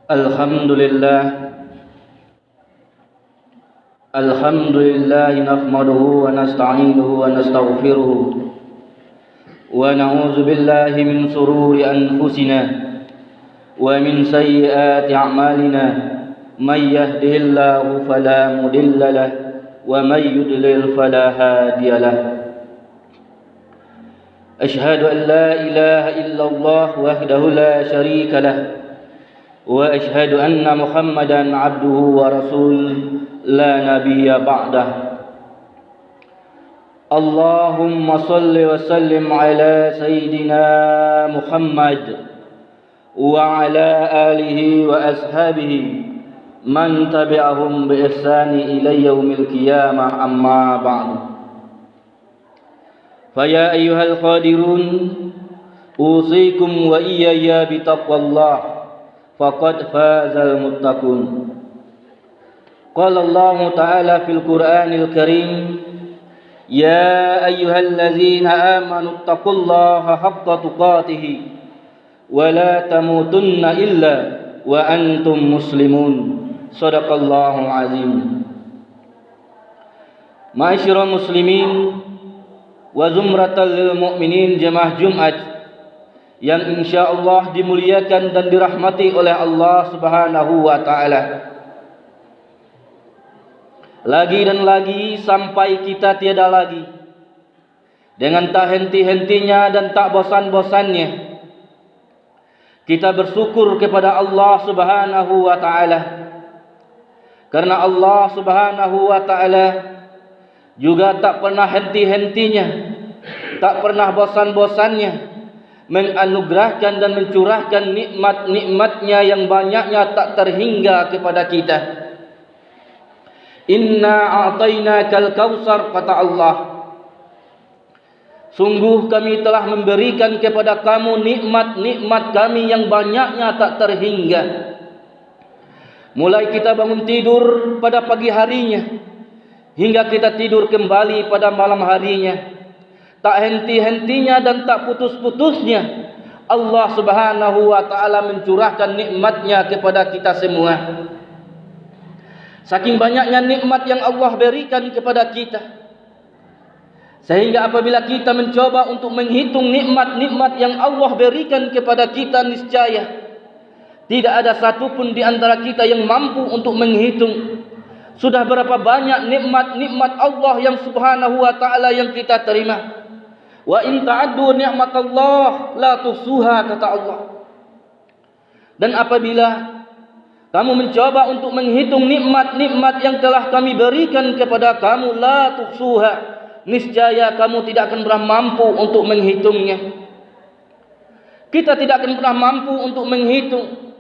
Alhamdulillah Alhamdulillah nahmaduhu wa nasta'inuhu wa nastaghfiruh wa na'udzu billahi min shururi anfusina wa min sayyiati a'malina may yahdihillahu fala mudilla lahu wa may yudlil fala hadiya lahu. Ashhadu an la ilaha illallah wahdahu la syarika lahu wa ashhadu anna Muhammadan abduhu wa rasuluh la nabiyya ba'dah. Allahumma salli wa sallim ala sayyidina Muhammad wa ala alihi wa ashabihi man tabi'ahum bi ihsani ila yaumil qiyamah, amma ba'du. Fa ya ayyuhal qadirun usikum wa iyaya bi taqwallah faqad fazal muttaqun. Qala Allah Ta'ala fil Qur'anil Karim, ya ayyuhallazina amanu taqullaha haqqa tuqatih wa la tamutunna illa wa antum muslimun. Shadaqallahul azim. Ma'asyiral muslimin wa zumratal lil mu'minin, jemaah Jumat yang insyaallah dimuliakan dan dirahmati oleh Allah Subhanahu wa taala. Lagi dan lagi sampai kita tiada lagi, dengan tak henti-hentinya dan tak bosan-bosannya kita bersyukur kepada Allah Subhanahu wa taala, karena Allah Subhanahu wa taala juga tak pernah henti-hentinya, tak pernah bosan-bosannya menganugerahkan dan mencurahkan nikmat-nikmatnya yang banyaknya tak terhingga kepada kita. Inna a'tainakal kautsar, kata Allah, sungguh kami telah memberikan kepada kamu nikmat-nikmat kami yang banyaknya tak terhingga. Mulai kita bangun tidur pada pagi harinya hingga kita tidur kembali pada malam harinya, tak henti-hentinya dan tak putus-putusnya Allah Subhanahu wa taala mencurahkan nikmatnya kepada kita semua. Saking banyaknya nikmat yang Allah berikan kepada kita, sehingga apabila kita mencoba untuk menghitung nikmat-nikmat yang Allah berikan kepada kita, niscaya tidak ada satupun di antara kita yang mampu untuk menghitung sudah berapa banyak nikmat-nikmat Allah yang Subhanahu wa taala yang kita terima. Wa in ta'addu ni'matallah la tuhsuha, kata Allah. Dan apabila kamu mencoba untuk menghitung nikmat-nikmat yang telah kami berikan kepada kamu, la tuhsuha, niscaya kamu tidak akan pernah mampu untuk menghitungnya. Kita tidak akan pernah mampu untuk menghitung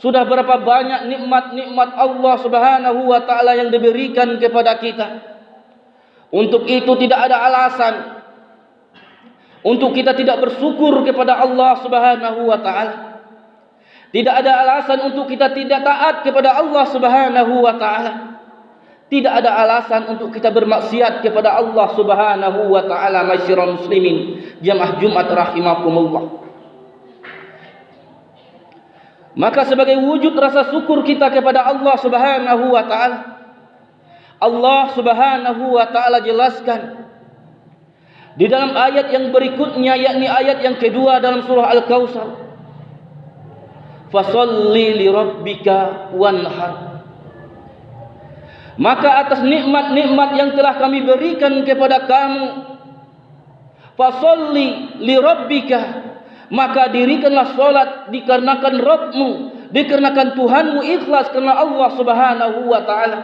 sudah berapa banyak nikmat-nikmat Allah Subhanahu wa taala yang diberikan kepada kita. Untuk itu tidak ada alasan untuk kita tidak bersyukur kepada Allah Subhanahu wa taala. Tidak ada alasan untuk kita tidak taat kepada Allah Subhanahu wa taala. Tidak ada alasan untuk kita bermaksiat kepada Allah Subhanahu wa taala. Masyiral muslimin, jamaah Jumat rahimakumullah. Maka sebagai wujud rasa syukur kita kepada Allah Subhanahu wa taala, Allah Subhanahu wa taala jelaskan di dalam ayat yang berikutnya, yakni ayat yang kedua dalam surah Al-Kautsar, fasalli li rabbika wanhar. Maka atas nikmat-nikmat yang telah kami berikan kepada kamu, fasalli li rabbika, maka dirikanlah salat dikarenakan Rabbmu, dikarenakan Tuhanmu, ikhlas karena Allah Subhanahu wa taala.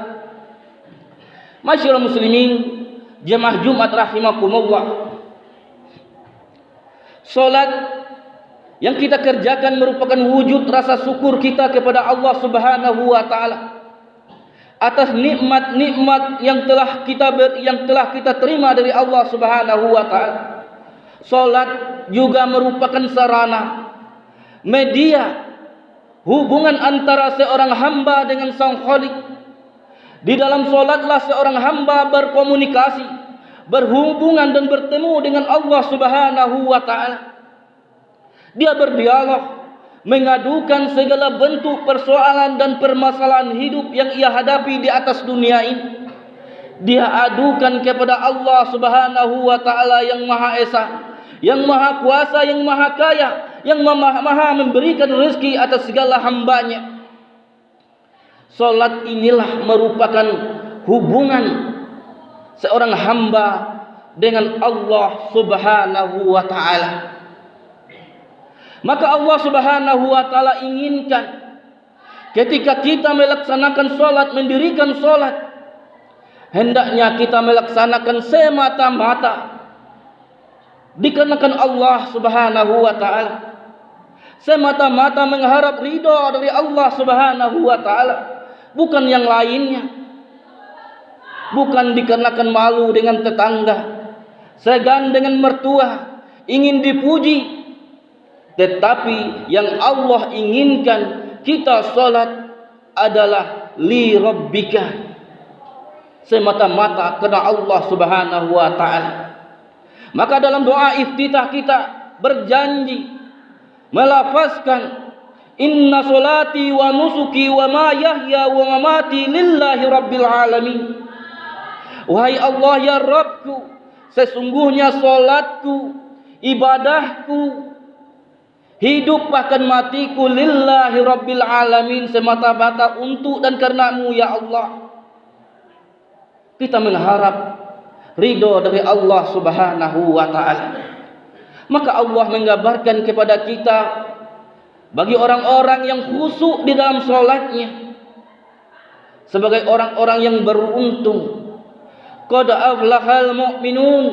Masyiral muslimin, jemaah Jumat rahimakumullah, salat yang kita kerjakan merupakan wujud rasa syukur kita kepada Allah Subhanahu wa taala atas nikmat-nikmat yang telah kita terima dari Allah Subhanahu wa taala. Salat juga merupakan sarana, media hubungan antara seorang hamba dengan Sang Khalik. Di dalam salatlah seorang hamba berkomunikasi, berhubungan dan bertemu dengan Allah Subhanahu wa taala. Dia berdialog, mengadukan segala bentuk persoalan dan permasalahan hidup yang ia hadapi di atas dunia ini. Dia adukan kepada Allah Subhanahu wa taala yang Maha Esa, yang Maha Kuasa, yang Maha Kaya, yang Maha memberikan rezeki atas segala hambanya. Salat inilah merupakan hubungan seorang hamba dengan Allah Subhanahu wa taala. Maka Allah Subhanahu wa taala inginkan ketika kita melaksanakan salat, mendirikan salat, hendaknya kita melaksanakan semata-mata dikarenakan Allah Subhanahu wa taala, semata-mata mengharap ridha dari Allah Subhanahu wa taala, bukan yang lainnya. Bukan dikarenakan malu dengan tetangga, segan dengan mertua, ingin dipuji, tetapi yang Allah inginkan kita salat adalah li rabbika, semata-mata karena Allah Subhanahu wa taala. Maka dalam doa iftitah kita berjanji melafazkan inna salati wa nusuki wa ma yahya wa mamati lillahi rabbil alamin. Wahai Allah ya Rabbku, sesungguhnya salatku, ibadahku, hidup bahkan matiku lillahi rabbil alamin, semata-mata untuk dan karenamu ya Allah. Kita mengharap ridho dari Allah Subhanahu wa taala. Maka Allah mengabarkan kepada kita bagi orang-orang yang khusyuk di dalam salatnya sebagai orang-orang yang beruntung. Qad aflahal mu'minun,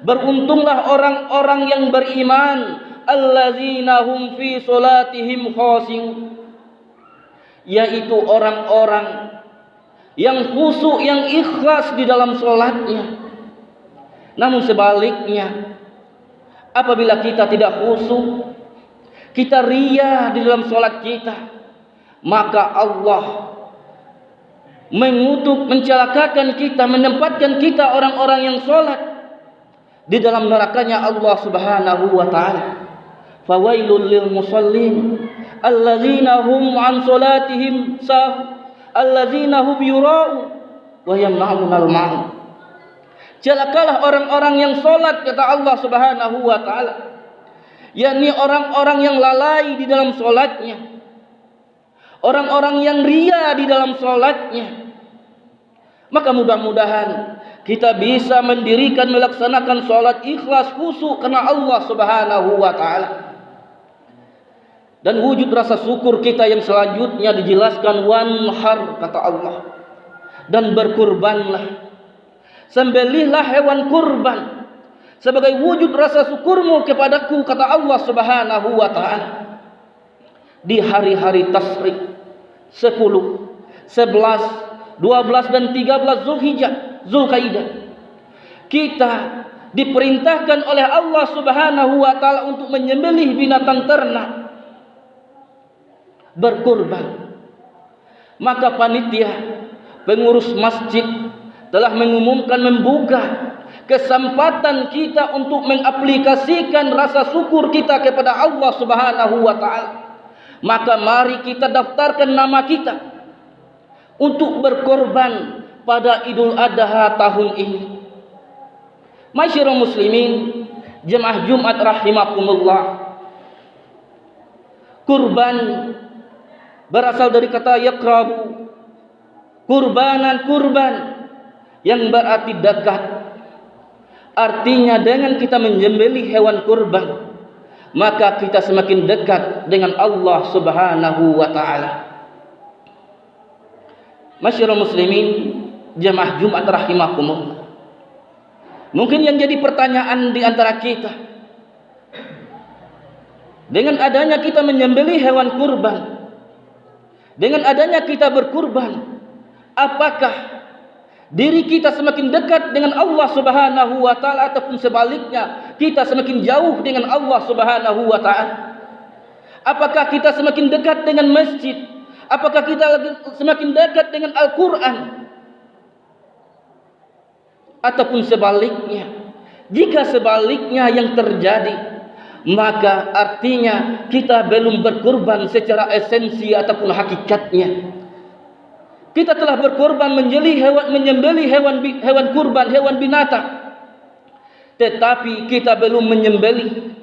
beruntunglah orang-orang yang beriman, allazina hum fi salatihim khashi'un, yaitu orang-orang yang khusyuk, yang ikhlas di dalam salatnya. Namun sebaliknya, apabila kita tidak khusyuk, kita riya di dalam salat kita, maka Allah mengutuk, mencelakakan kita, menempatkan kita orang-orang yang salat di dalam nerakanya Allah Subhanahu wa taala. Fawailul lil musallin allazina hum an salatihim sahun allazina hum yura'un wa yamna'unal ma'un. Celakalah orang-orang yang salat, kata Allah Subhanahu wa taala, yakni orang-orang yang lalai di dalam salatnya, orang-orang yang riya di dalam salatnya. Maka mudah-mudahan kita bisa mendirikan, melaksanakan salat ikhlas khusyuk karena Allah Subhanahu wa taala. Dan wujud rasa syukur kita yang selanjutnya dijelaskan, wanhar, kata Allah, dan berkurbanlah, sembelihlah hewan kurban sebagai wujud rasa syukurmu kepadaku, kata Allah Subhanahu wa taala. Di hari-hari tasyrik 10, 11, 12 dan 13 Zulkaidah, kita diperintahkan oleh Allah Subhanahu wa taala untuk menyembelih binatang ternak, berkurban. Maka panitia pengurus masjid telah mengumumkan, membuka kesempatan kita untuk mengaplikasikan rasa syukur kita kepada Allah Subhanahu wa taala. Maka mari kita daftarkan nama kita untuk berkorban pada Idul Adha tahun ini. Masyarul muslimin, jemaah Jumat rahimakumullah, kurban berasal dari kata yakrabu, kurbanan, kurban yang berarti dekat. Artinya dengan kita menyembelih hewan kurban, maka kita semakin dekat dengan Allah Subhanahu wa taala. Masyarul muslimin, jemaah Jumat rahimakumullah, mungkin yang jadi pertanyaan di antara kita, dengan adanya kita menyembelih hewan kurban, dengan adanya kita berkurban, apakah diri kita semakin dekat dengan Allah Subhanahu wa taala ataupun sebaliknya kita semakin jauh dengan Allah Subhanahu wa taala? Apakah kita semakin dekat dengan masjid? Apakah kita semakin dekat dengan Al-Quran? Ataupun sebaliknya? Jika sebaliknya yang terjadi, maka artinya kita belum berkorban secara esensi ataupun hakikatnya. Kita telah berkorban menyembelih hewan kurban, hewan binatang, tetapi kita belum menyembelih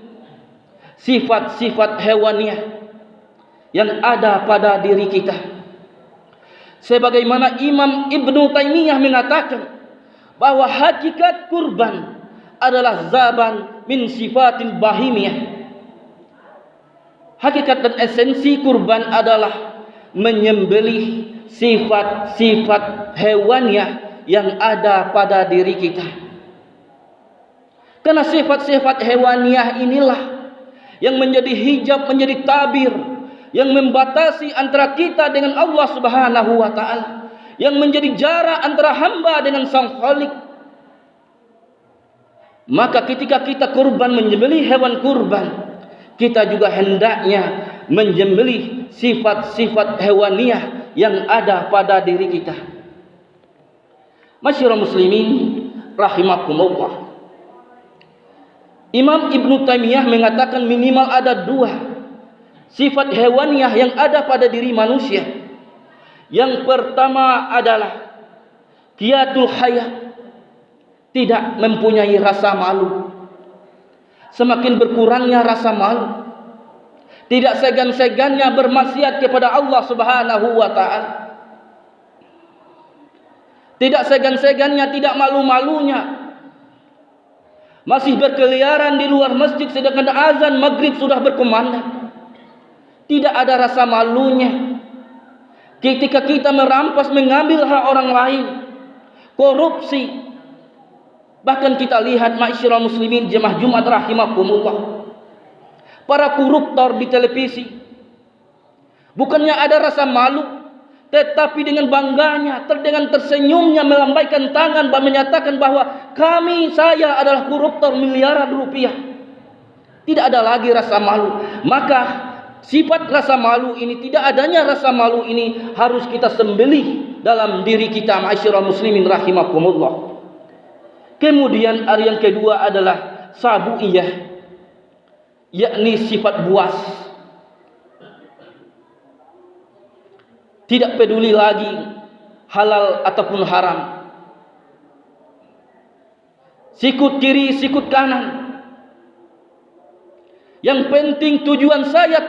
sifat-sifat hewaniah yang ada pada diri kita. Sebagaimana Imam Ibnu Taimiyah mengatakan bahwa hakikat kurban adalah zaban min sifatin bahimiyah. Hakikat dan esensi kurban adalah menyembelih sifat-sifat hewaniah yang ada pada diri kita. Karena sifat-sifat hewaniah inilah yang menjadi hijab, menjadi tabir, yang membatasi antara kita dengan Allah Subhanahu wa taala, yang menjadi jarak antara hamba dengan Sang Khalik. Maka ketika kita kurban, menyembelih hewan kurban, kita juga hendaknya menyembelih sifat-sifat hewaniah yang ada pada diri kita. Masyiral muslimin rahimakumullah. Imam Ibnu Taimiyah mengatakan minimal ada 2 sifat hewaniah yang ada pada diri manusia. Yang pertama adalah qiyatul haya, tidak mempunyai rasa malu. Semakin berkurangnya rasa malu, tidak segan-segannya bermaksiat kepada Allah Subhanahu wa taala. Tidak segan-segannya, tidak malu-malunya masih berkeliaran di luar masjid sedangkan azan maghrib sudah berkumandang. Tidak ada rasa malunya ketika kita merampas, mengambil hak orang lain, korupsi. Bahkan kita lihat ma'asyiral muslimin jemaah Jumat rahimakumullah, para koruptor di televisi, bukannya ada rasa malu, tetapi dengan bangganya, dengan tersenyumnya melambaikan tangan dan menyatakan bahwa saya adalah koruptor miliaran rupiah. Tidak ada lagi rasa malu. Maka sifat rasa malu ini, tidak adanya rasa malu ini harus kita sembelih dalam diri kita, ma'asyiral muslimin rahimakumullah. Kemudian yang kedua adalah sabuiyah, yakni sifat buas. Tidak peduli lagi halal ataupun haram, sikut kiri, sikut kanan. Yang penting tujuan saya